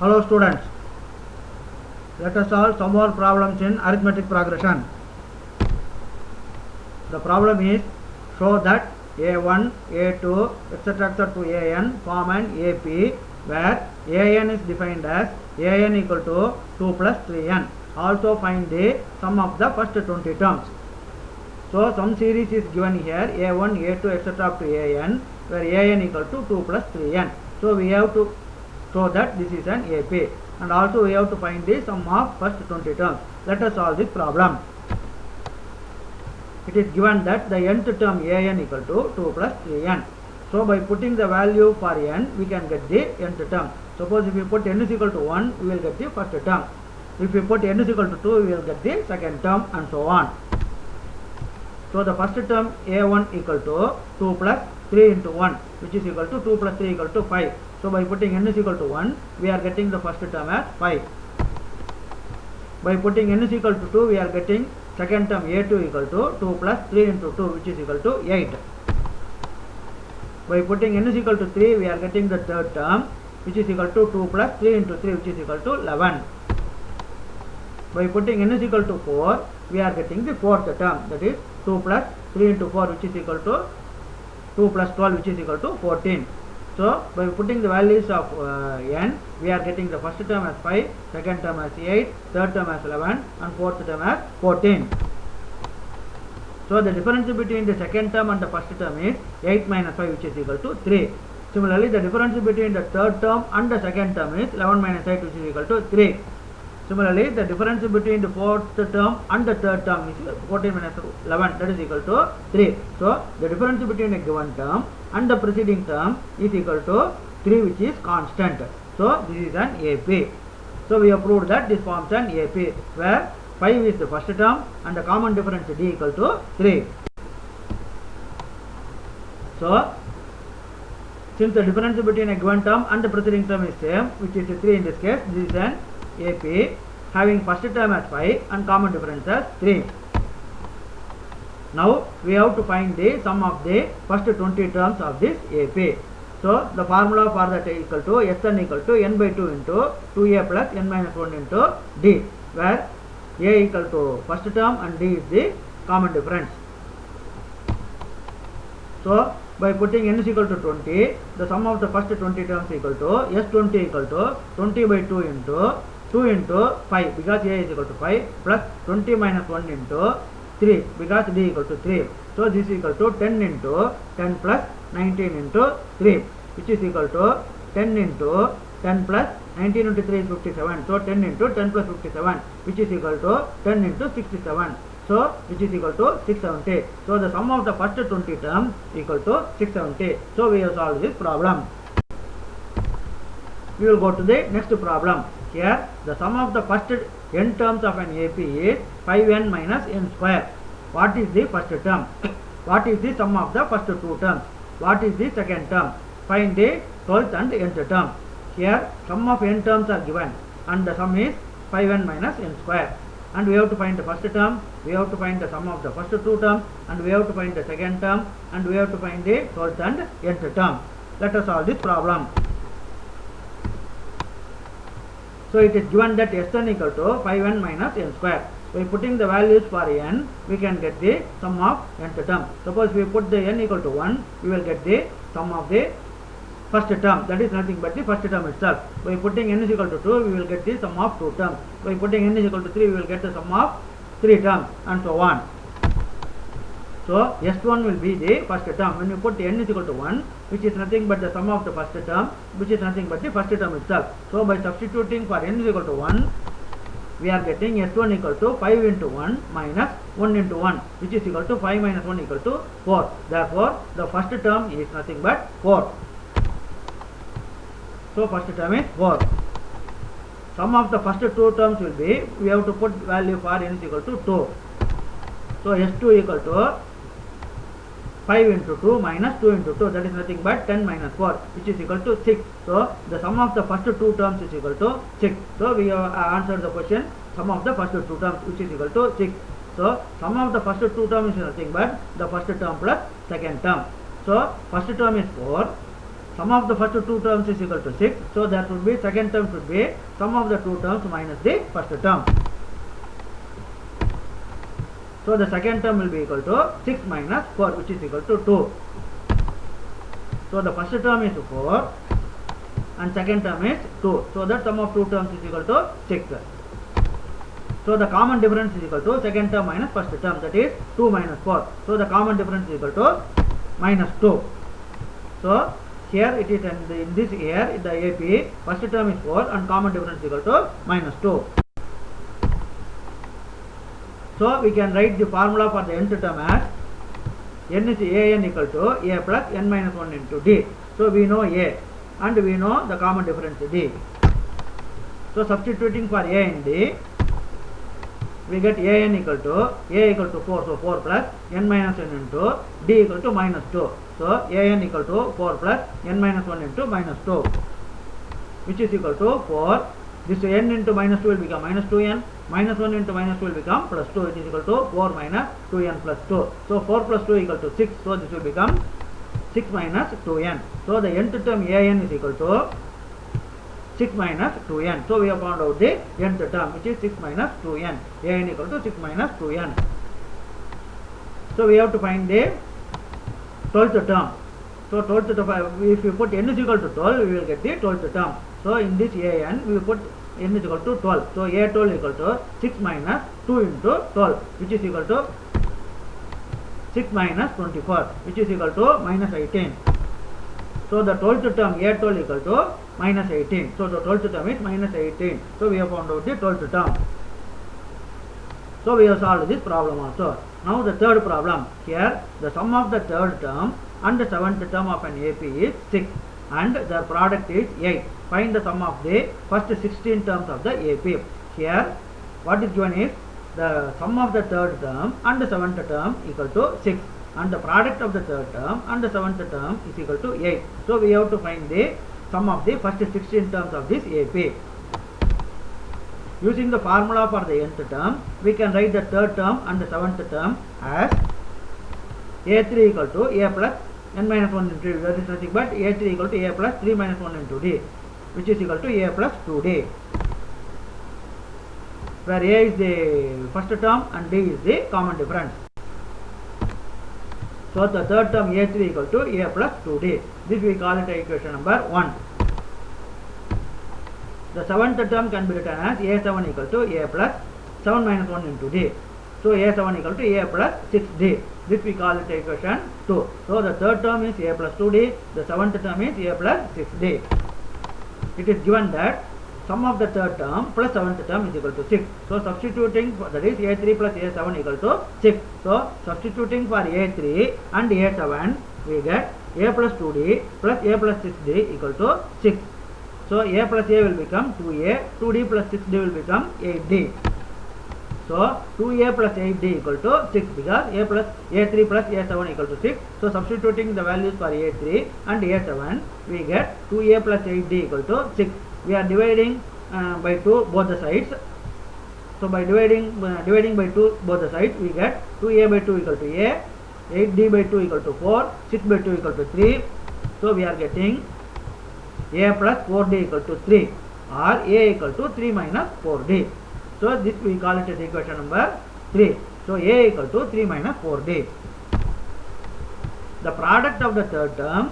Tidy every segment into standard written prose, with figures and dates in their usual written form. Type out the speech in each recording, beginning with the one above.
Hello students, let us solve some more problems in arithmetic progression. The problem is show that a1, a2, etc. to an form an AP where an is defined as an equal to 2 plus 3n. Also find the sum of the first 20 terms. So some series is given here a1, a2, etc. up to an where an equal to 2 plus 3n. So we have to show that this is an AP, and also we have to find the sum of first 20 terms. Let us solve this problem. It is given that the nth term an equal to 2 plus 3n. So by putting the value for n, we can get the nth term. Suppose if we put n is equal to 1, we will get the first term. If we put n is equal to 2, we will get the second term, and so on. So the first term a1 equal to 2 plus 3 into 1, which is equal to 2 plus 3 equal to 5. So by putting n is equal to 1, we are getting the first term as 5. By putting n is equal to 2, we are getting second term a2 equal to 2 plus 3 into 2, which is equal to 8. By putting n is equal to 3, we are getting the third term, which is equal to 2 plus 3 into 3, which is equal to 11. By putting n is equal to 4, we are getting the fourth term, that is 2 plus 3 into 4, which is equal to 2 plus 12, which is equal to 14. So by putting the values of n, we are getting the first term as 5, second term as 8, third term as 11, and fourth term as 14. So the difference between the second term and the first term is 8 minus 5, which is equal to 3. Similarly, the difference between the third term and the second term is 11 minus 8, which is equal to 3. Similarly, the difference between the fourth term and the third term is 14 minus 11, that is equal to 3. So the difference between a given term and the preceding term is equal to 3, which is constant. So this is an AP. So we have proved that this forms an AP where 5 is the first term and the common difference d equal to 3. So since the difference between a given term and the preceding term is same, which is 3 in this case, this is an AP having first term as 5 and common difference as 3. Now we have to find the sum of the first 20 terms of this AP. So the formula for that equal to Sn equal to n by 2 into 2a plus n minus 1 into d, where a equal to first term and d is the common difference. So by putting n is equal to 20, the sum of the first 20 terms equal to S20 equal to 20 by 2 into 2 into 5, because a is equal to 5, plus 20 minus 1 into 3, because d equal to 3. So this is equal to 10 into 10 plus 19 into 3, which is equal to 10 into 10 plus 19 into 3 is 57. So 10 into 10 plus 57, which is equal to 10 into 67. So which is equal to 670. So the sum of the first 20 terms equal to 670. So we have solved this problem. We will go to the next problem. Here the sum of the first n terms of an AP is 5n minus n square. What is the first term? What is the sum of the first two terms? What is the second term? Find the 12th and nth term. Here sum of n terms are given and the sum is 5n minus n square. And we have to find the first term, we have to find the sum of the first two terms, and we have to find the second term, and we have to find the 12th and nth term. Let us solve this problem. So it is given that Sn equal to 5n minus n square. By putting the values for n, we can get the sum of nth term. Suppose we put the n equal to 1, we will get the sum of the first term, that is nothing but the first term itself. By putting n is equal to 2, we will get the sum of 2 terms. By putting n is equal to 3, we will get the sum of 3 terms, and so on. So S1 will be the first term. When you put n is equal to 1, which is nothing but the sum of the first term, which is nothing but the first term itself. So by substituting for n is equal to 1, we are getting S1 equal to 5 into 1 minus 1 into 1, which is equal to 5 minus 1 equal to 4. Therefore the first term is nothing but 4. So first term is 4. Sum of the first two terms will be, we have to put value for n is equal to 2. So S2 equal to 5 into 2 minus 2 into 2, that is nothing but 10 minus 4, which is equal to 6. So the sum of the first two terms is equal to 6. So we have answered the question, sum of the first two terms, which is equal to 6. So sum of the first two terms is nothing but the first term plus second term. So first term is 4, sum of the first two terms is equal to 6. So that would be second term should be sum of the two terms minus the first term. So the second term will be equal to 6 minus 4, which is equal to 2. So the first term is 4 and second term is 2. So that sum of two terms is equal to 6. So the common difference is equal to second term minus first term, that is 2 minus 4. So the common difference is equal to minus 2. So here it is in this here the AP first term is 4 and common difference is equal to minus 2. So we can write the formula for the nth term as n is an equal to a plus n minus 1 into d. So we know a and we know the common difference d. So substituting for a and d, we get an equal to 4, so 4 plus n minus 1 into d equal to minus 2. So an equal to 4 plus n minus 1 into minus 2, which is equal to 4. This n into minus 2 will become minus 2n, minus 1 into minus 2 will become plus 2, which is equal to 4 minus 2n plus 2. So 4 plus 2 equal to 6, so this will become 6 minus 2n. So the nth term an is equal to 6 minus 2n. So we have found out the nth term, which is 6 minus 2n. an equal to 6 minus 2n. So we have to find the 12th term. So 12th term, if you put n is equal to 12, we will get the 12th term. So in this an, we will put n is equal to 12. So a12 equal to 6 minus 2 into 12, which is equal to 6 minus 24, which is equal to minus 18. So the 12th term a12 equal to minus 18. So the 12th term is minus 18. So we have found out the 12th term. So we have solved this problem also. Now the third problem. Here the sum of the third term and the seventh term of an AP is 6 and the product is 8. Find the sum of the first 16 terms of the AP. Here what is given is the sum of the third term and the seventh term equal to 6 and the product of the third term and the seventh term is equal to 8. So we have to find the sum of the first 16 terms of this AP. Using the formula for the nth term, we can write the third term and the seventh term as a3 equal to a plus n minus 1 into d. That is nothing but a3 equal to a plus 3 minus 1 into d, which is equal to a plus 2d, where a is the first term and d is the common difference. So the third term a3 equal to a plus 2d. This we call it equation number 1. The seventh term can be written as a7 equal to a plus 7 minus 1 into d. So a7 equal to a plus 6d. This we call it equation 2. So the third term is a plus 2d. The seventh term is a plus 6d. It is given that sum of the third term plus seventh term is equal to 6. So substituting for, that is a3 plus a7 equal to 6. So substituting for a3 and a7, we get a plus 2d plus a plus 6d equal to 6. So a plus a will become 2a, 2d plus 6d will become 8d. So 2a plus 8d equal to 6 because a plus a3 plus a7 equal to 6. So substituting the values for a3 and a7, we get 2a plus 8d equal to 6. We are dividing by 2 both the sides. So by dividing by 2 both the sides, we get 2a by 2 equal to a, 8d by 2 equal to 4, 6 by 2 equal to 3. So we are getting a plus 4d equal to 3 or a equal to 3 minus 4d. So this we call it as equation number 3. So a equal to 3 minus 4d. The product of the third term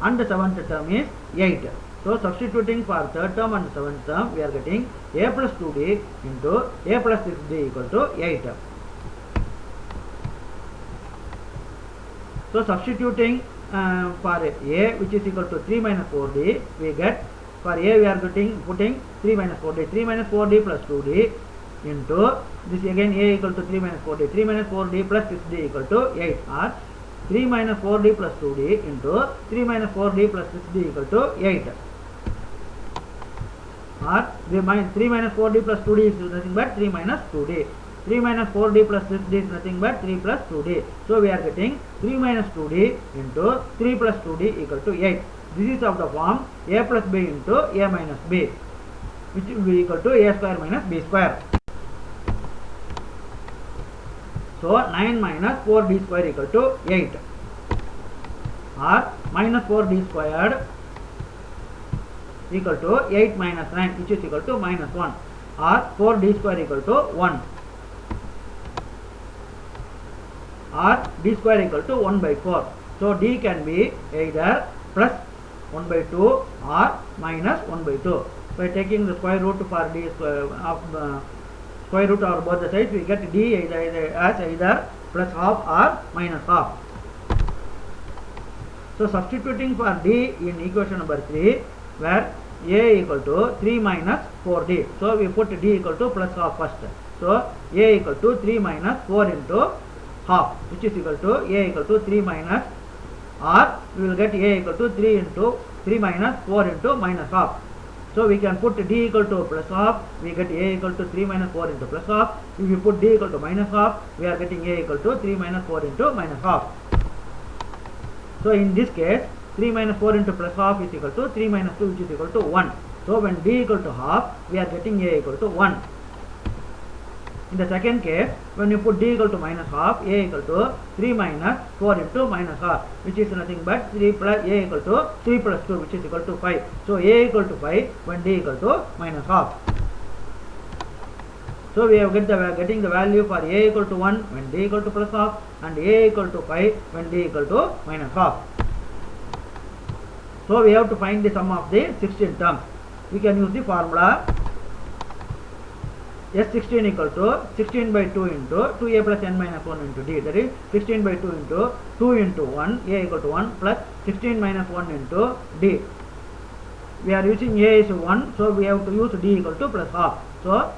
and the seventh term is 8. So substituting for third term and seventh term, we are getting a plus 2d into a plus 6d equal to 8. So substituting for a, which is equal to 3 minus 4d, we get, for a we are putting 3 minus 4d, 3 minus 4d plus 2d into this again a equal to 3 minus 4d, 3 minus 4d plus 6d equal to 8, or 3 minus 4d plus 2d into 3 minus 4d plus 6d equal to 8, or 3 minus 4d plus 2d is nothing but 3 minus 2d. 3 minus 4d plus 6d is nothing but 3 plus 2d. So we are getting 3 minus 2d into 3 plus 2d equal to 8. This is of the form a plus b into a minus b, which will be equal to a square minus b square. So 9 minus 4d square equal to 8, or minus 4d squared equal to 8 minus 9 which is equal to minus 1, or 4d square equal to 1, or d square equal to 1 by 4. So d can be either plus 1 by 2 or minus 1 by 2. By taking the square root for d square of square root over both the sides, we get d as either plus half or minus half. So substituting for d in equation number 3, where a equal to 3 minus 4d. So we put d equal to plus half first. So a equal to 3 minus 4 into half, which is equal to a equal to 3 minus, or we will get a equal to 3 minus 4 into minus half. So we can put d equal to plus half, we get a equal to 3 minus 4 into plus half. If we put d equal to minus half, we are getting a equal to 3 minus 4 into minus half. So in this case, 3 minus 4 into plus half is equal to 3 minus 2 which is equal to 1. So when d equal to half, we are getting a equal to 1. In the second case, when you put d equal to minus half, a equal to 3 minus 4 into minus half, which is nothing but 3 plus a equal to 3 plus 2 which is equal to 5. So a equal to 5 when d equal to minus half. So we are getting the value for a equal to 1 when d equal to plus half, and a equal to 5 when d equal to minus half. So we have to find the sum of the 16 terms. We can use the formula S16 equal to 16 by 2 into 2a plus n minus 1 into d, that is 16 by 2 into 2 into 1, a equal to 1 plus 16 minus 1 into d. We are using a is 1, so we have to use d equal to plus half. So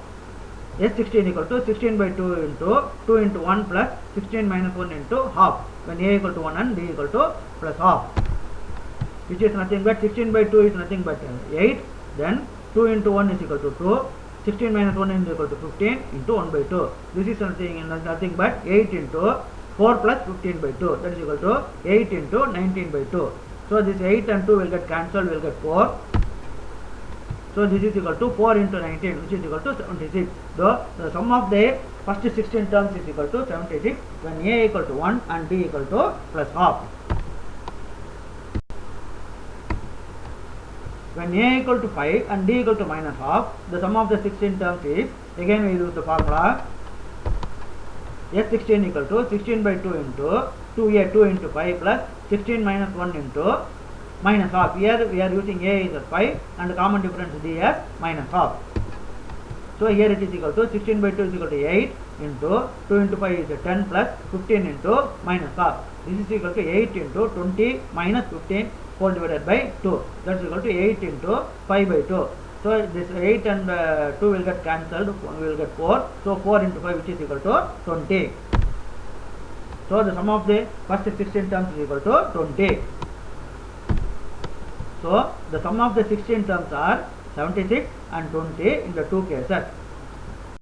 S16 equal to 16 by 2 into 2 into 1 plus 16 minus 1 into half, when a equal to 1 and d equal to plus half, which is nothing but 16 by 2 is nothing but 8, then 2 into 1 is equal to 2, 16 minus 1 is equal to 15 into 1 by 2. This is nothing but 8 into 4 plus 15 by 2, that is equal to 8 into 19 by 2. So this 8 and 2 will get cancelled, will get 4. So this is equal to 4 into 19 which is equal to 76. So the sum of the first 16 terms is equal to 76 when a equal to 1 and d equal to plus half. When a equal to 5 and d equal to minus half, the sum of the 16 terms is, again we use the formula S16 equal to 16 by 2 into 2a 2 into 5 plus 16 minus 1 into minus half. Here we are using a is 5 and common difference d as minus half. So here it is equal to 16 by 2 is equal to 8 into 2 into 5 is 10 plus 15 into minus half. This is equal to 8 into 20 minus 15 whole divided by 2. That is equal to 8 into 5 by 2. So this 8 and 2 will get cancelled, we will get 4. So 4 into 5 which is equal to 20. So the sum of the first 16 terms is equal to 20. So the sum of the 16 terms are 76 and 20 in the two cases.